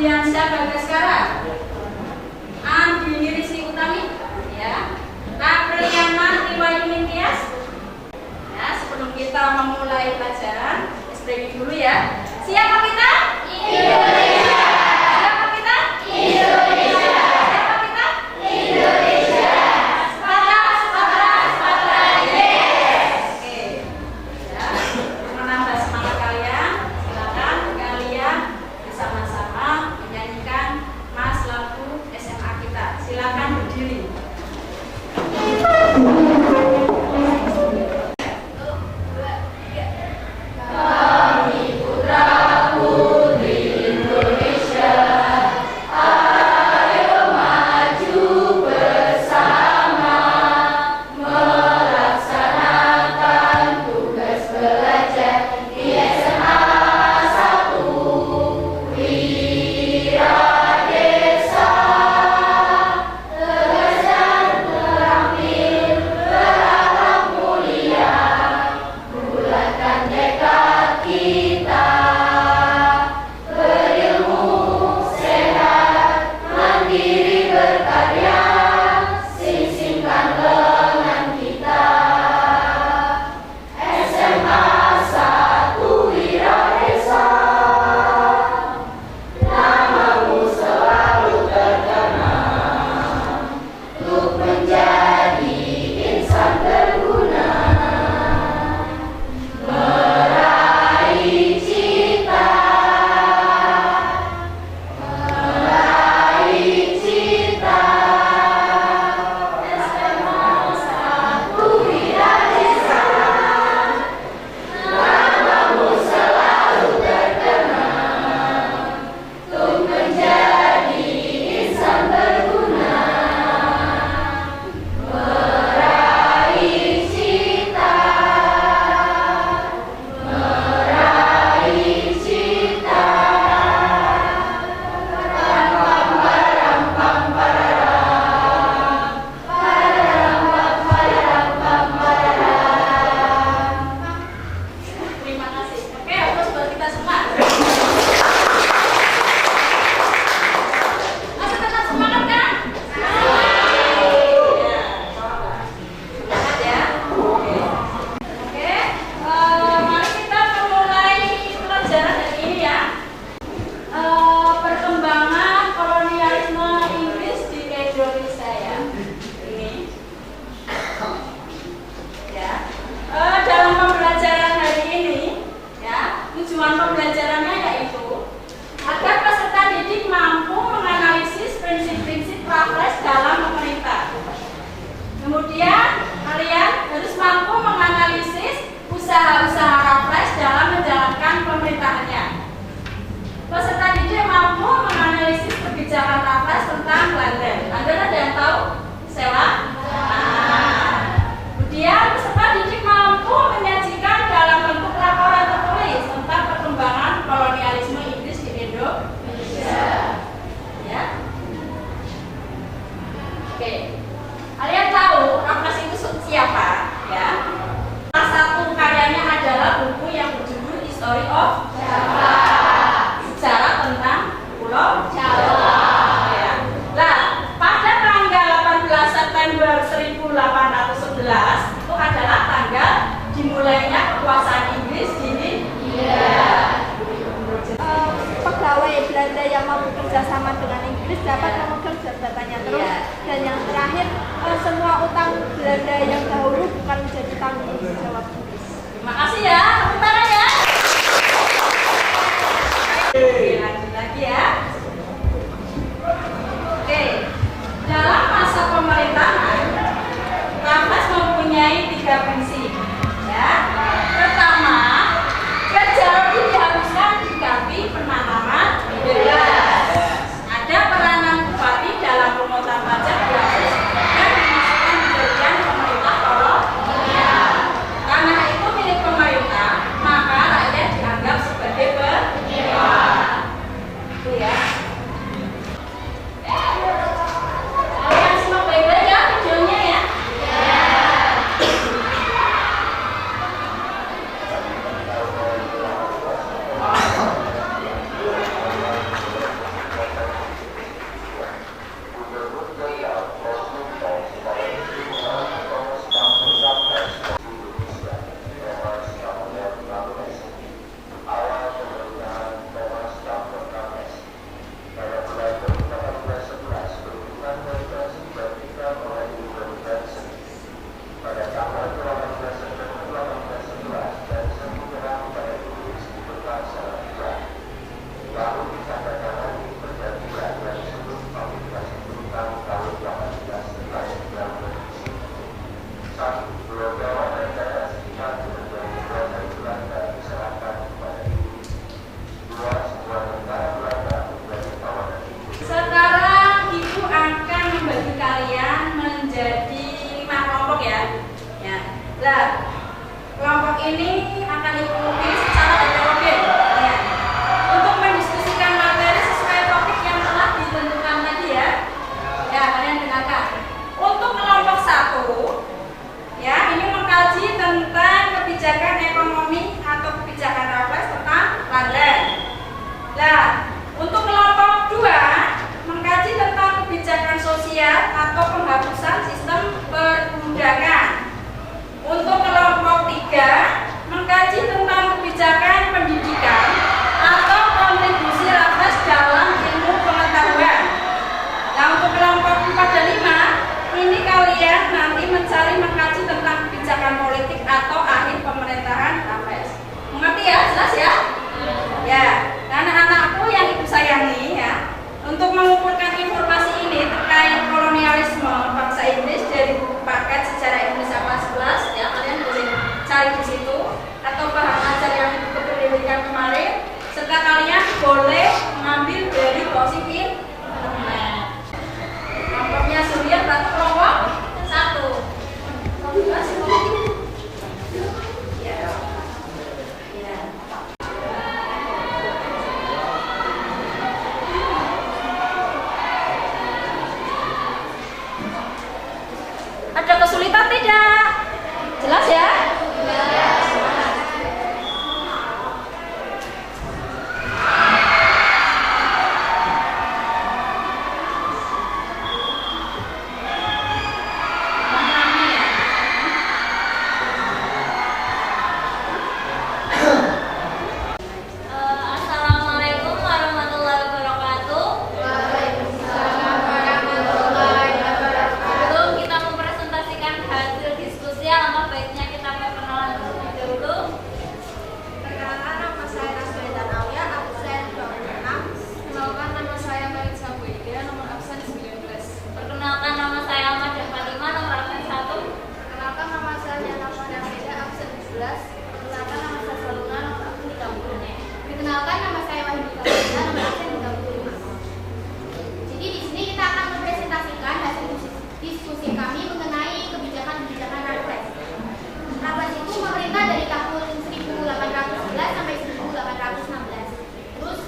Diansyah Bagaskara, Andi Rizky Utami, ya, Kapriyana Riwayuning Tias. Ya, sebelum kita memulai pelajaran, explaining dulu ya. Siapa kita? Indonesia. Siapa kita? Indonesia. Siapa kita? Indonesia. Sepakat, yes. Oke. Ya, menambah semangat kalian, silakan kalian bersama-sama menyanyikan Mas lagu SMA kita. Silakan berdiri. Pembelajarannya yaitu agar peserta didik mampu menganalisis prinsip-prinsip Raffles dalam pemerintah. Kemudian kalian harus mampu menganalisis usaha-usaha Raffles dalam menjalankan pemerintahannya. Peserta didik mampu menganalisis kebijakan Raffles tentang London. Anda ada yang tahu? Sewa? Kemudian peserta didik mampu menyajikan dalam bentuk laporan tertulis tentang perkembangan kolonialisme Inggris di Indonesia. Ya. Oke. Kalian tahu Raffles itu siapa? Ya. Salah satu karyanya adalah buku yang berjudul History of Java. Sejarah tentang Pulau Jawa. Ya. Nah, pada tanggal 18 September 1811 itu adalah tanggal dimulainya kekuasaan Inggris di India. Pegawai Belanda yang mau bekerja sama dengan Inggris dapat memegang jabatannya terus. Dan yang terakhir, semua utang Belanda yang dahulu bukan menjadi tanggung jawab Inggris. Terima kasih ya, tepuk tangan ya. Oke, lanjut lagi ya. Oke, dalam masa pemerintahan Raffles mempunyai 3 prinsip. Ya, pertama, kerja lebih diharuskan diganti penanaman bebas. Ada peranan bupati dalam pemungutan pajak gratis dan dimasukkan di bagian pemerintah kolonial. Tanah itu milik pemerintah, maka boleh mengambil dari browsing internet. Kelompoknya Surya berarti kelompok 1. Ada kesulitan tidak? Jelas ya? Assalamualaikum warahmatullahi wabarakatuh. Sebelum kita mempresentasikan hasil diskusi, alangkah baiknya kita perkenalan terlebih dahulu. Perkenalkan, nama saya Rasbaidan Aulia, absen 26. Kenalkan, nama saya Melisa Buida, nomor absen 19. Perkenalkan, nama saya Almadah Fatimah, nomor absen 1. Perkenalkan, nama saya Diana Fadameda, absen 17. Perkenalkan, nama saya Saluna, nomor absen 30. Perkenalkan, nama saya Wahyu Kabila, nomor absen 35. Jadi di sini kita akan mempresentasikan hasil diskusi kami mengenai kebijakan-kebijakan Rapres. Rapres itu pemerintah dari tahun 1811 sampai 1816. Terus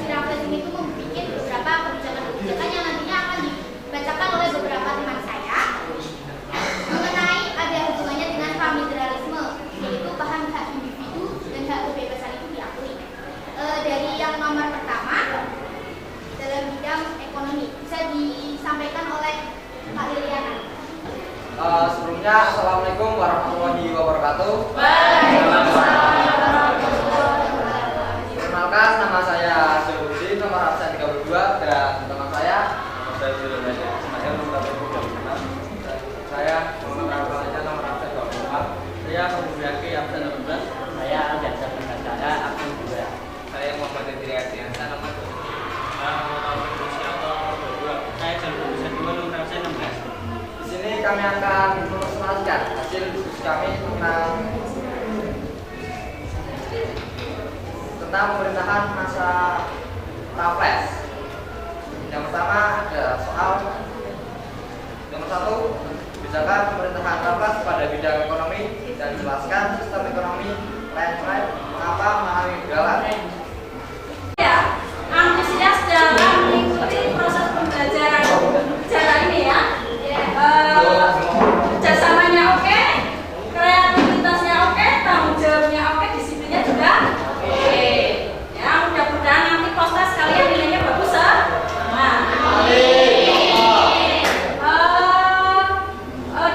si Rapres ini tuh membuat beberapa kebijakan-kebijakan yang nantinya akan dibacakan oleh beberapa teman saya mengenai ada hubungannya dengan familiarisme, yaitu paham hak individu dan hak kebebasan itu diakui. Dari yang nomor pertama dalam bidang ekonomi bisa disampaikan oleh Pak Liliana. Sebelumnya, Assalamualaikum warahmatullahi wabarakatuh. Perkenalkan, nama saya Syarudin, nomor absen 32, dan teman saya Ismail, nomor absen 36. Saya nomor absen 24. Saya Februari, absen 16. Saya Aljansa Perkasana, akun 2. Saya Muhammad Indri Ardiansa, nomor 2. Saya Jalur Bisa 2, nomor absen 16. Di sini kami akan mempresentasikan hasil diskusi kami tentang pemerintahan masa Rapres. Yang pertama ada soal nomor 1, kebijakan pemerintahan Rapres pada bidang ekonomi dan jelaskan sistem ekonomi lain-lain mengapa mengalami kegagalan. Ya, antusias dalam mengikuti proses pembelajaran sejarah ini ya. Kerjasamanya oke, kreativitasnya oke, tanggung jawabnya oke, disiplinnya juga oke. Ya, mudah-mudahan nanti postas kalian nilainya bagus semua.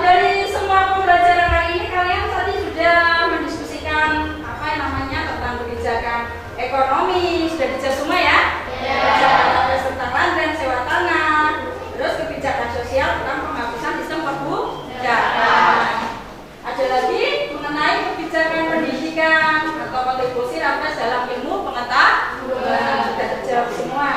Dari semua pembelajaran hari ini kalian tadi sudah mendiskusikan apa yang namanya tentang kebijakan ekonomi, sudah dijawab semua ya? Kebijakan tentang land dan sewa tanah, terus kebijakan sosial tentang penghapusan sistem perbudakan. Ada lagi mengenai kebijakan pendidikan atau kontribusi Rapres dalam ilmu pengetahuan, sudah terjawab semua.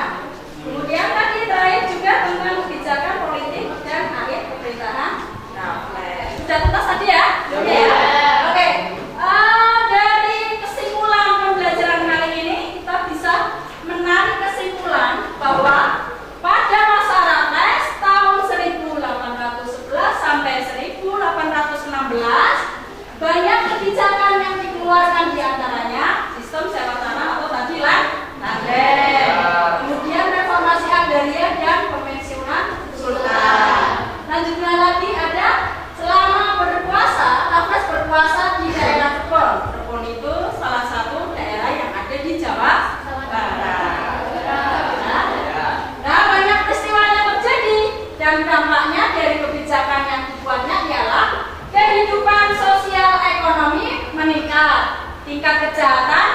Kemudian tadi terakhir juga tentang kebijakan politik dan akhir pemerintahan Rapres. Sudah tuntas tadi ya? Oke. Dari kesimpulan pembelajaran kali ini kita bisa menarik kesimpulan bahwa pada masa Rapres tahun 1811 sampai 1816 banyak kebijakan yang dikeluarkan, diantaranya sistem sewa tanah atau tadi landai, kemudian reformasi agraria dan pemensiunan sultan. Lanjutnya lagi ada selama berkuasa, Rapres berkuasa di daerah Cirebon. Cirebon itu salah satu daerah yang ada di Jawa Barat. Nah, banyak peristiwa yang terjadi dan dampaknya dari kebijakan yang dibuatnya ialah kehidupan sosial ekonomi meningkat, tingkat kejahatan